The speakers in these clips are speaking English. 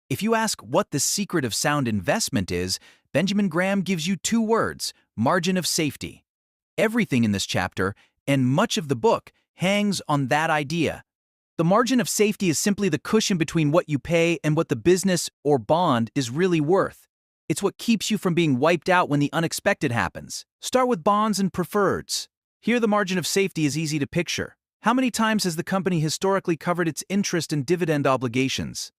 If you ask what the secret of sound investment is, Benjamin Graham gives you two words: margin of safety. Everything in this chapter, and much of the book, hangs on that idea. The margin of safety is simply the cushion between what you pay and what the business or bond is really worth. It's what keeps you from being wiped out when the unexpected happens. Start with bonds and preferreds. Here the margin of safety is easy to picture. How many times has the company historically covered its interest and dividend obligations?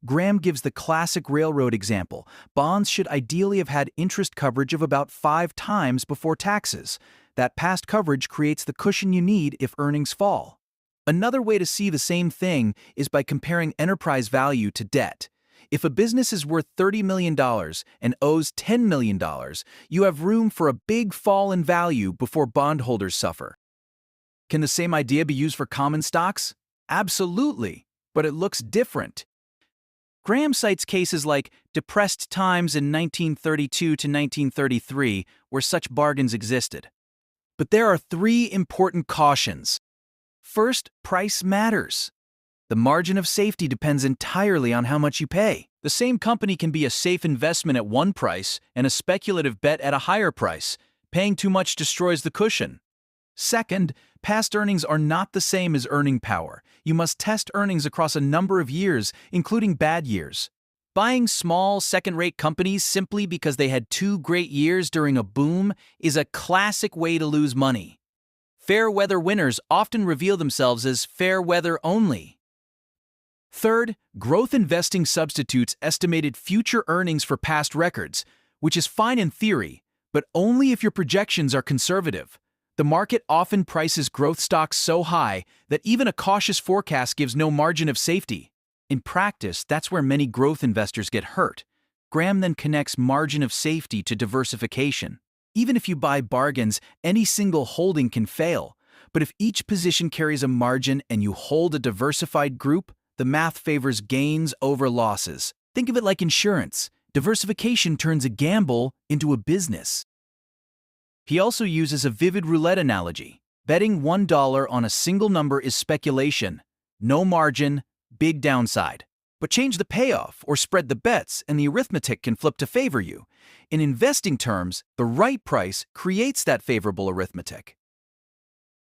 Graham gives the classic railroad example. Bonds should ideally have had interest coverage of about 5 times before taxes. That past coverage creates the cushion you need if earnings fall. Another way to see the same thing is by comparing enterprise value to debt. If a business is worth $30 million and owes $10 million, you have room for a big fall in value before bondholders suffer. Can the same idea be used for common stocks? Absolutely, but it looks different. Graham cites cases like depressed times in 1932 to 1933 where such bargains existed. But there are 3 important cautions. First, price matters. The margin of safety depends entirely on how much you pay. The same company can be a safe investment at one price and a speculative bet at a higher price. Paying too much destroys the cushion. Second, past earnings are not the same as earning power. You must test earnings across a number of years, including bad years. Buying small, second-rate companies simply because they had 2 great years during a boom is a classic way to lose money. Fair-weather winners often reveal themselves as fair-weather only. Third, growth investing substitutes estimated future earnings for past records, which is fine in theory, but only if your projections are conservative. The market often prices growth stocks so high that even a cautious forecast gives no margin of safety. In practice, that's where many growth investors get hurt. Graham then connects margin of safety to diversification. Even if you buy bargains, any single holding can fail. But if each position carries a margin and you hold a diversified group, the math favors gains over losses. Think of it like insurance. Diversification turns a gamble into a business. He also uses a vivid roulette analogy. Betting $1 on a single number is speculation. No margin, big downside. But change the payoff or spread the bets and the arithmetic can flip to favor you. In investing terms, the right price creates that favorable arithmetic.